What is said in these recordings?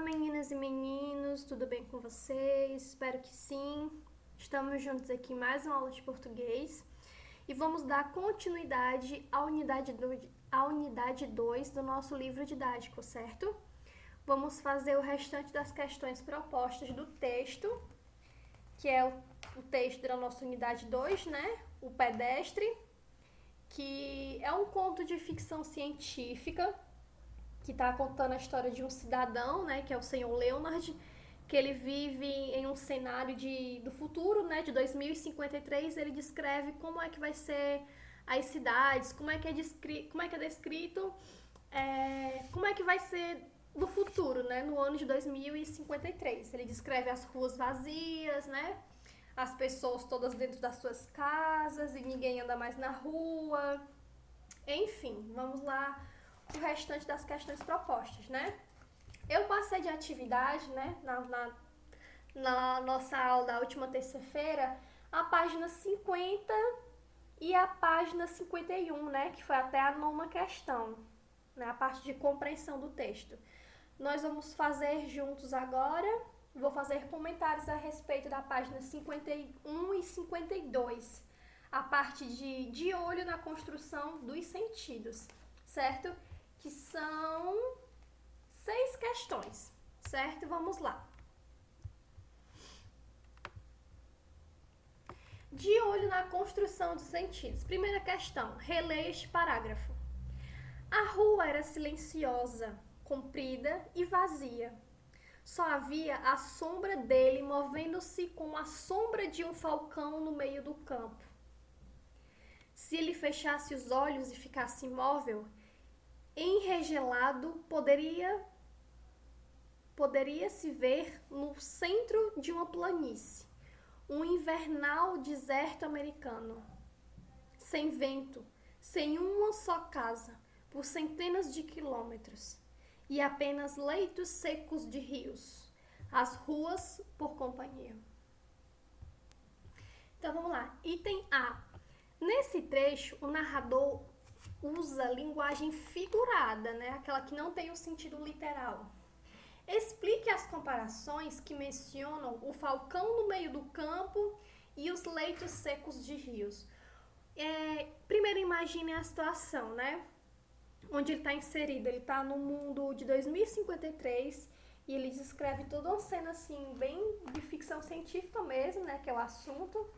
meninas e meninos, tudo bem com vocês? Espero que sim. Estamos juntos aqui em mais uma aula de português e vamos dar continuidade à unidade 2 do nosso livro didático, certo? Vamos fazer o restante das questões propostas do texto, que é o texto da nossa unidade 2, né? O Pedestre, que é um conto de ficção científica que está contando a história de um cidadão, né, que é o senhor Leonard, que ele vive em um cenário do futuro, né, de 2053. Ele descreve como é que vai ser as cidades, como é que é descrito, como é que vai ser no futuro, né, no ano de 2053. Ele descreve as ruas vazias, né, as pessoas todas dentro das suas casas e ninguém anda mais na rua. Enfim, vamos lá o restante das questões propostas, né? Eu passei de atividade, né, na nossa aula da última terça-feira, a página 50 e a página 51, né, que foi até a 9ª questão, né, a parte de compreensão do texto. Nós vamos fazer juntos agora, vou fazer comentários a respeito da página 51 e 52, a parte de olho na construção dos sentidos, certo? Que são 6 questões, certo? Vamos lá. De olho na construção dos sentidos. Primeira questão, releia este parágrafo. A rua era silenciosa, comprida e vazia. Só havia a sombra dele movendo-se como a sombra de um falcão no meio do campo. Se ele fechasse os olhos e ficasse imóvel, enregelado, poderia-se ver no centro de uma planície, um invernal deserto americano, sem vento, sem uma só casa, por centenas de quilômetros, e apenas leitos secos de rios, as ruas por companhia. Então vamos lá, item A. Nesse trecho, o narrador usa linguagem figurada, né? Aquela que não tem o sentido literal. Explique as comparações que mencionam o falcão no meio do campo e os leitos secos de rios. Primeiro imagine a situação, né? Onde ele está inserido. Ele está no mundo de 2053 e ele descreve toda uma cena assim, bem de ficção científica mesmo, né? Que é o assunto.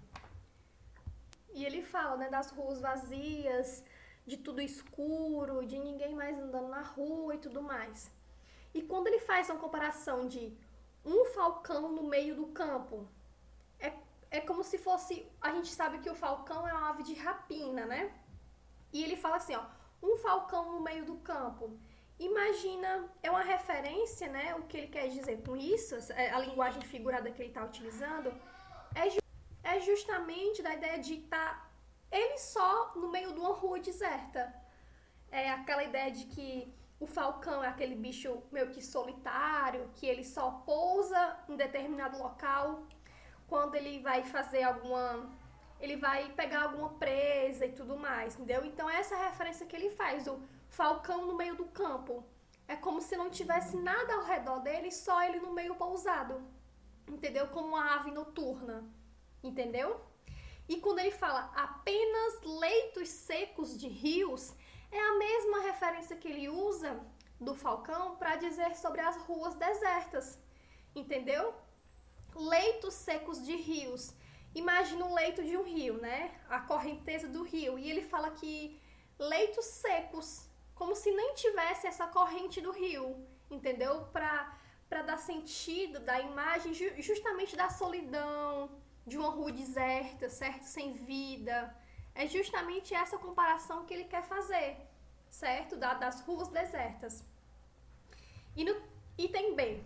E ele fala, né, das ruas vazias, de tudo escuro, de ninguém mais andando na rua e tudo mais. E quando ele faz uma comparação de um falcão no meio do campo, é como se fosse, a gente sabe que o falcão é uma ave de rapina, né? E ele fala assim, ó, um falcão no meio do campo. Imagina, é uma referência, né? O que ele quer dizer com isso, a linguagem figurada que ele está utilizando, é justamente da ideia de estar ele só no meio de uma rua deserta. É aquela ideia de que o falcão é aquele bicho meio que solitário, que ele só pousa em determinado local quando ele vai fazer ele vai pegar alguma presa e tudo mais, entendeu? Então essa é a referência que ele faz, o falcão no meio do campo. É como se não tivesse nada ao redor dele, só ele no meio pousado, entendeu? Como uma ave noturna. Entendeu? E quando ele fala apenas leitos secos de rios, é a mesma referência que ele usa do falcão para dizer sobre as ruas desertas. Entendeu? Leitos secos de rios. Imagina o leito de um rio, né? A correnteza do rio. E ele fala que leitos secos, como se nem tivesse essa corrente do rio. Entendeu? Para dar sentido da imagem justamente da solidão, de uma rua deserta, certo? Sem vida. É justamente essa comparação que ele quer fazer, certo? Das ruas desertas. E no item B.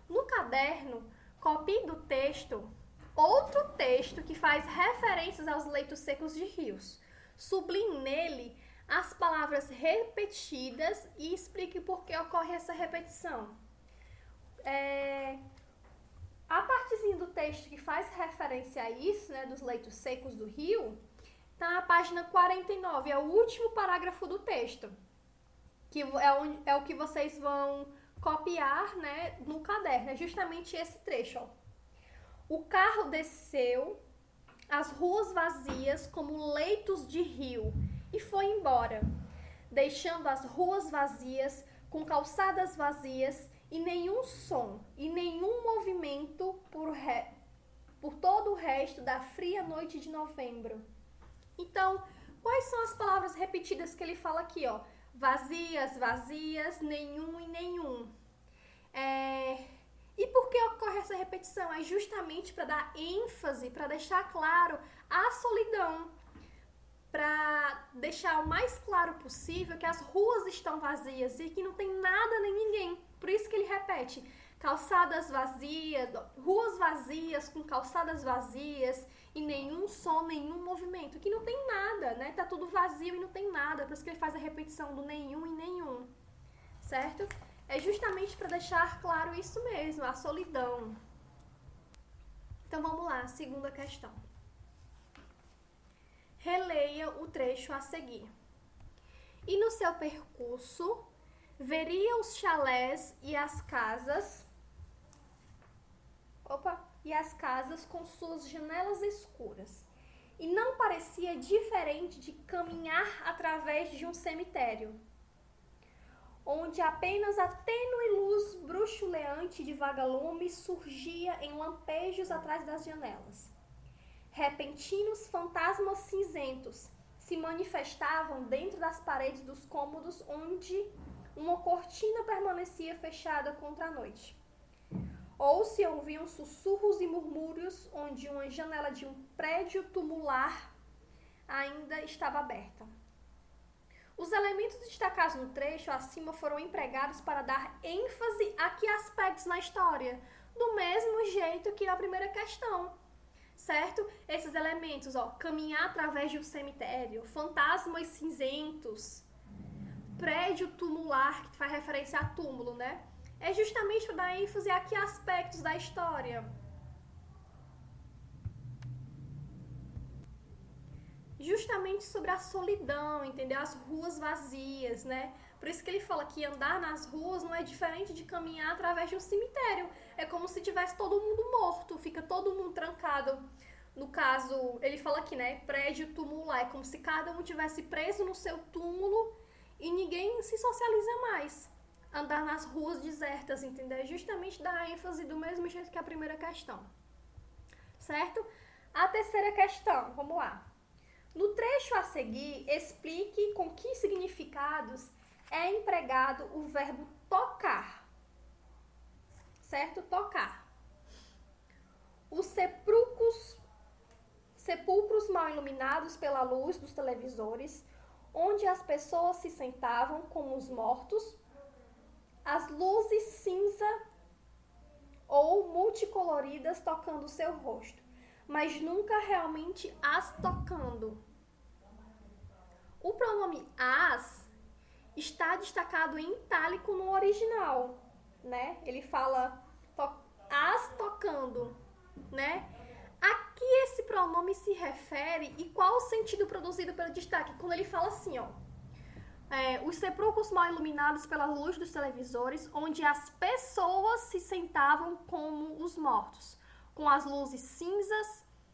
No caderno, copie do texto outro texto que faz referências aos leitos secos de rios. Sublinhe nele as palavras repetidas e explique por que ocorre essa repetição. A partezinha do texto que faz referência a isso, né, dos leitos secos do rio, está na página 49, é o último parágrafo do texto, que é o que vocês vão copiar, né, no caderno. É justamente esse trecho, ó. O carro desceu as ruas vazias como leitos de rio e foi embora, deixando as ruas vazias, com calçadas vazias e nenhum som e nenhum movimento por todo o resto da fria noite de novembro. Então, quais são as palavras repetidas que ele fala aqui, ó? Vazias, vazias, nenhum e nenhum. E por que ocorre essa repetição? É justamente para dar ênfase, para deixar claro a solidão, para deixar o mais claro possível que as ruas estão vazias e que não tem nada nem ninguém. Por isso que ele repete: calçadas vazias, ruas vazias com calçadas vazias e nenhum som, nenhum movimento, que não tem nada, né? Tá tudo vazio e não tem nada. Por isso que ele faz a repetição do nenhum e nenhum, certo? É justamente para deixar claro isso mesmo, a solidão. Então vamos lá, segunda questão. Releia o trecho a seguir. E no seu percurso, veria os chalés e as casas. E as casas com suas janelas escuras. E não parecia diferente de caminhar através de um cemitério, onde apenas a tênue luz bruxuleante de vagalumes surgia em lampejos atrás das janelas. Repentinos fantasmas cinzentos se manifestavam dentro das paredes dos cômodos onde uma cortina permanecia fechada contra a noite. Ou se ouviam sussurros e murmúrios onde uma janela de um prédio tumular ainda estava aberta. Os elementos destacados no trecho acima foram empregados para dar ênfase a que aspectos na história, do mesmo jeito que na primeira questão, certo? Esses elementos, ó, caminhar através de um cemitério, fantasmas cinzentos, prédio tumular, que faz referência a túmulo, né? É justamente para dar ênfase a que aspectos da história. Justamente sobre a solidão, entendeu? As ruas vazias, né? Por isso que ele fala que andar nas ruas não é diferente de caminhar através de um cemitério. É como se tivesse todo mundo morto, fica todo mundo trancado. No caso, ele fala aqui, né? Prédio tumular, é como se cada um tivesse preso no seu túmulo e ninguém se socializa mais. Andar nas ruas desertas, entendeu? É justamente dar ênfase do mesmo jeito que a primeira questão. Certo? A terceira questão, vamos lá. No trecho a seguir, explique com que significados é empregado o verbo tocar. Certo? Tocar. Os sepulcros mal iluminados pela luz dos televisores, onde as pessoas se sentavam como os mortos, as luzes cinza ou multicoloridas tocando seu rosto, mas nunca realmente as tocando. O pronome as está destacado em itálico no original, né? Ele fala as tocando, né? A que esse pronome se refere e qual o sentido produzido pelo destaque? Quando ele fala assim, ó, os sepulcros mal iluminados pela luz dos televisores, onde as pessoas se sentavam como os mortos, com as luzes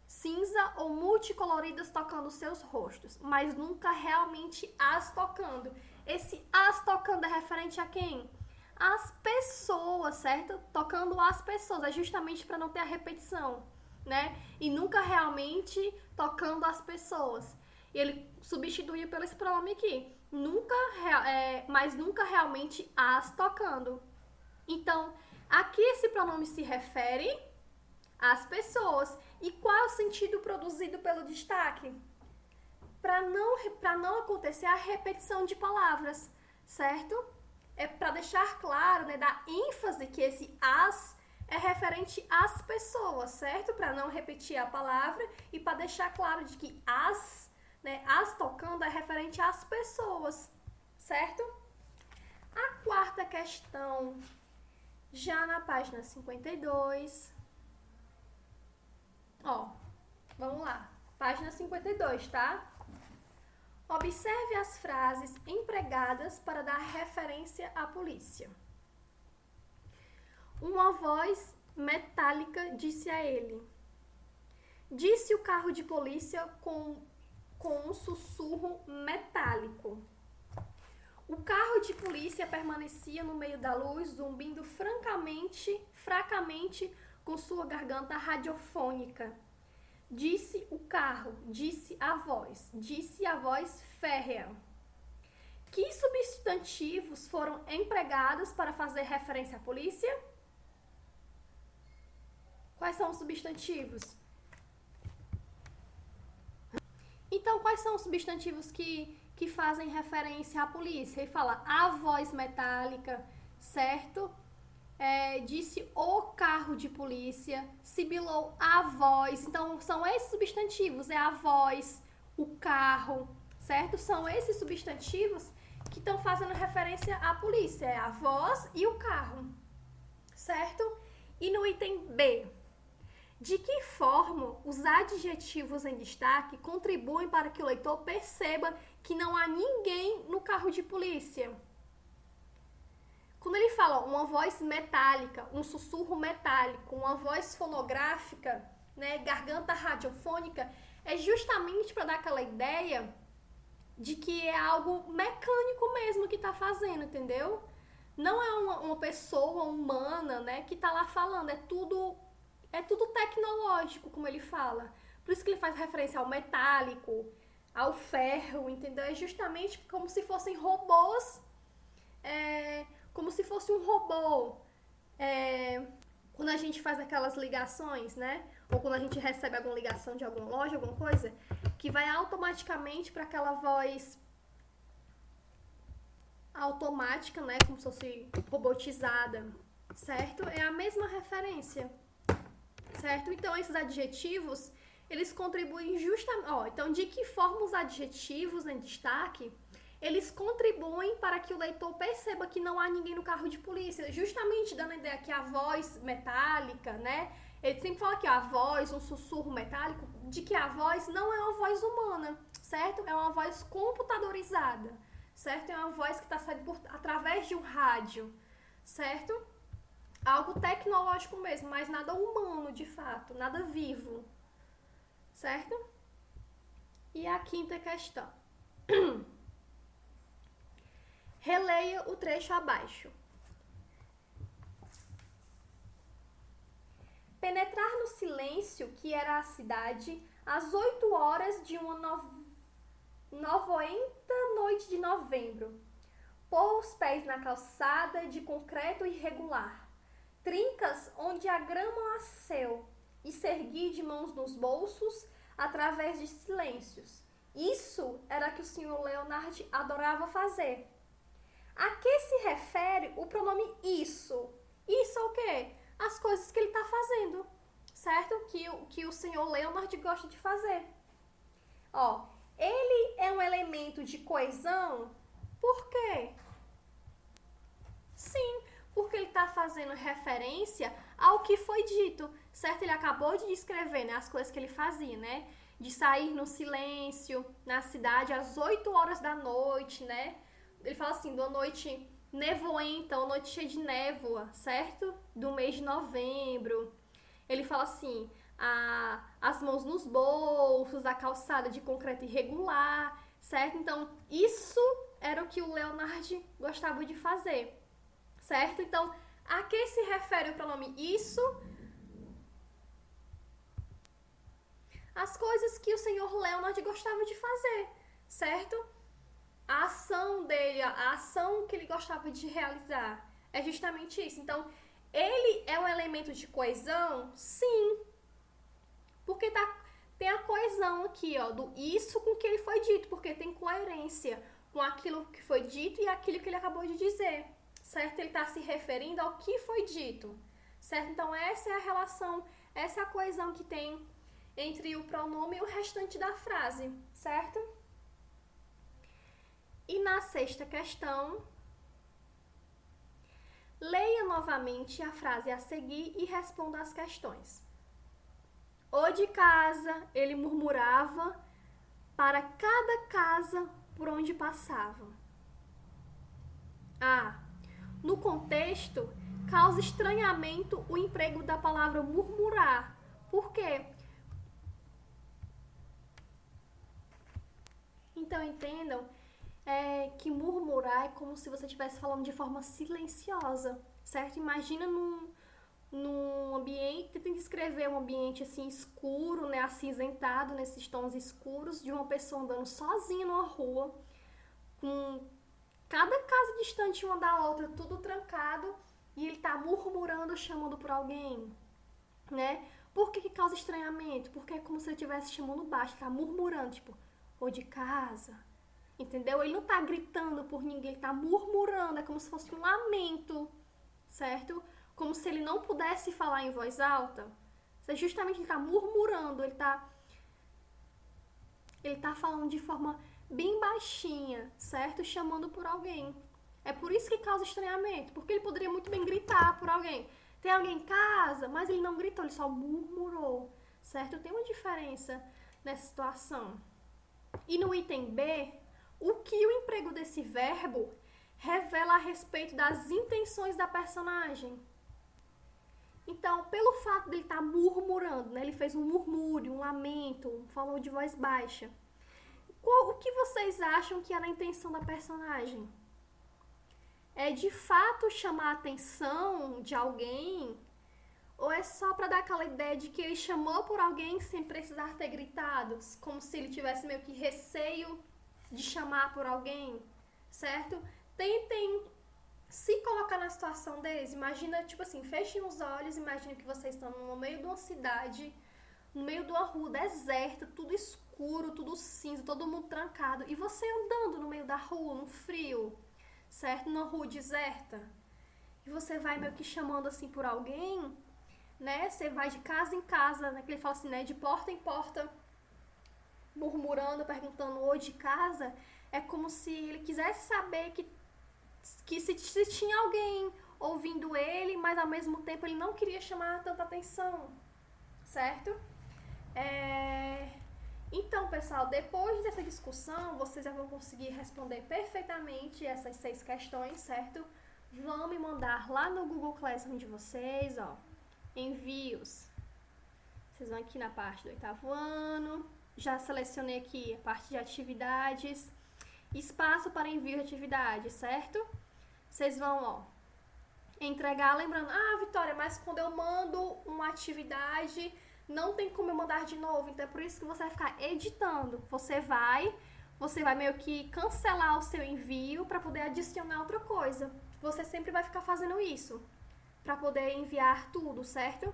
cinza ou multicoloridas tocando seus rostos, mas nunca realmente as tocando. Esse as tocando é referente a quem? As pessoas, certo? Tocando as pessoas, é justamente para não ter a repetição, né? E nunca realmente tocando as pessoas. E ele substituiu pelo esse pronome aqui. Mas nunca realmente as tocando. Então, aqui esse pronome se refere às pessoas. E qual é o sentido produzido pelo destaque? Para não acontecer a repetição de palavras, certo? É para deixar claro, né, dar ênfase que esse as é referente às pessoas, certo? Para não repetir a palavra e para deixar claro de que as tocando é referente às pessoas, certo? A quarta questão, já na página 52. Ó, vamos lá. Página 52, tá? Observe as frases empregadas para dar referência à polícia. Uma voz metálica disse a ele. Disse o carro de polícia com um sussurro metálico. O carro de polícia permanecia no meio da luz, zumbindo fracamente com sua garganta radiofônica. Disse o carro, disse a voz férrea. Que substantivos foram empregados para fazer referência à polícia? Quais são os substantivos? Então, quais são os substantivos que fazem referência à polícia? Ele fala a voz metálica, certo? Disse o carro de polícia, sibilou a voz. Então, são esses substantivos, é a voz, o carro, certo? São esses substantivos que estão fazendo referência à polícia, é a voz e o carro, certo? E no item B, de que forma os adjetivos em destaque contribuem para que o leitor perceba que não há ninguém no carro de polícia? Quando ele fala uma voz metálica, um sussurro metálico, uma voz fonográfica, né, garganta radiofônica, é justamente para dar aquela ideia de que é algo mecânico mesmo que está fazendo, entendeu? Não é uma pessoa humana, né, que está lá falando, é tudo tecnológico, como ele fala. Por isso que ele faz referência ao metálico, ao ferro, entendeu? É justamente como se fossem robôs, como se fosse um robô. Quando a gente faz aquelas ligações, né? Ou quando a gente recebe alguma ligação de alguma loja, alguma coisa, que vai automaticamente para aquela voz automática, né? Como se fosse robotizada, certo? É a mesma referência, certo? Então, esses adjetivos, eles contribuem justamente... então, de que forma os adjetivos em destaque, eles contribuem para que o leitor perceba que não há ninguém no carro de polícia, justamente dando a ideia que a voz metálica, né? Ele sempre fala que a voz, um sussurro metálico, de que a voz não é uma voz humana, certo? É uma voz computadorizada, certo? É uma voz que está saindo através de um rádio, certo? Algo tecnológico mesmo, mas nada humano de fato, nada vivo, certo? E a quinta questão. Releia o trecho abaixo. Penetrar no silêncio que era a cidade às 8 horas de uma novoenta noite de novembro. Pôr os pés na calçada de concreto irregular, trincas onde a grama nasceu, e se erguir de mãos nos bolsos através de silêncios. Isso era que o Sr. Leonard adorava fazer. A que se refere o pronome isso? Isso é o quê? As coisas que ele está fazendo, certo? Que o Sr. Leonard gosta de fazer. Ele é um elemento de coesão, por quê? Sim, porque ele está fazendo referência ao que foi dito, certo? Ele acabou de descrever, né, as coisas que ele fazia, né? De sair no silêncio, na cidade, às 8 horas da noite, né? Ele fala assim, de uma noite nevoenta, uma noite cheia de névoa, certo? Do mês de novembro. Ele fala assim, as mãos nos bolsos, a calçada de concreto irregular, certo? Então, isso era o que o Leonard gostava de fazer, certo? Então, a que se refere o pronome isso? As coisas que o senhor Leonard gostava de fazer, certo? A ação dele, a ação que ele gostava de realizar, é justamente isso. Então, ele é um elemento de coesão? Sim. Porque tem a coesão aqui, do isso com o que ele foi dito, porque tem coerência com aquilo que foi dito e aquilo que ele acabou de dizer, certo? Ele está se referindo ao que foi dito, certo? Então, essa é a relação, essa é a coesão que tem entre o pronome e o restante da frase, certo? E na sexta questão, leia novamente a frase a seguir e responda as questões. O de casa, ele murmurava para cada casa por onde passava. No contexto, causa estranhamento o emprego da palavra murmurar. Por quê? Então, entendam que murmurar é como se você estivesse falando de forma silenciosa, certo? Imagina num ambiente, tem que escrever um ambiente assim escuro, né, acinzentado, nesses tons escuros, de uma pessoa andando sozinha numa rua, com cada casa distante uma da outra, tudo trancado, e ele tá murmurando, chamando por alguém, né? Por que causa estranhamento? Porque é como se ele estivesse chamando baixo, tá murmurando, tipo, ou de casa, entendeu? Ele não tá gritando por ninguém, ele tá murmurando, é como se fosse um lamento, certo? Como se ele não pudesse falar em voz alta. Justamente ele tá murmurando, ele tá falando de forma bem baixinha, certo? Chamando por alguém. É por isso que causa estranhamento, porque ele poderia muito bem gritar por alguém. Tem alguém em casa, mas ele não gritou, ele só murmurou, certo? Tem uma diferença nessa situação. E no item B, o que o emprego desse verbo revela a respeito das intenções da personagem. Então, pelo fato dele estar murmurando, né? Ele fez um murmúrio, um lamento, falou de voz baixa. O que vocês acham que era a intenção da personagem? É de fato chamar a atenção de alguém? Ou é só para dar aquela ideia de que ele chamou por alguém sem precisar ter gritado? Como se ele tivesse meio que receio de chamar por alguém, certo? Tentem se colocar na situação deles. Imagina, tipo assim, fechem os olhos, imagine que vocês estão no meio de uma cidade, no meio de uma rua deserta, tudo escuro, tudo cinza, todo mundo trancado, e você andando no meio da rua, no frio, certo? Numa rua deserta. E você vai meio que chamando assim por alguém, né? Você vai de casa em casa, né? Que ele fala assim, né? De porta em porta, murmurando, perguntando oi de casa. É como se ele quisesse saber que se tinha alguém ouvindo ele, mas ao mesmo tempo ele não queria chamar tanta atenção, certo? Então, pessoal, depois dessa discussão, vocês já vão conseguir responder perfeitamente essas 6 questões, certo? Vão me mandar lá no Google Classroom de vocês, ó, envios. Vocês vão aqui na parte do 8º ano, já selecionei aqui a parte de atividades, espaço para envio de atividades, certo? Vocês vão, ó, entregar, lembrando, Vitória, mas quando eu mando uma atividade, não tem como eu mandar de novo, então é por isso que você vai ficar editando. Você vai meio que cancelar o seu envio para poder adicionar outra coisa. Você sempre vai ficar fazendo isso para poder enviar tudo, certo?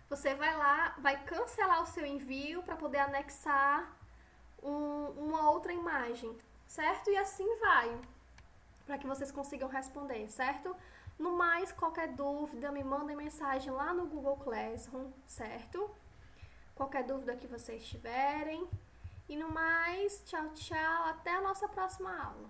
Você vai lá, vai cancelar o seu envio para poder anexar uma outra imagem, certo? E assim vai, para que vocês consigam responder, certo? No mais, qualquer dúvida, me mandem mensagem lá no Google Classroom, certo? Qualquer dúvida que vocês tiverem. E no mais, tchau, tchau. Até a nossa próxima aula.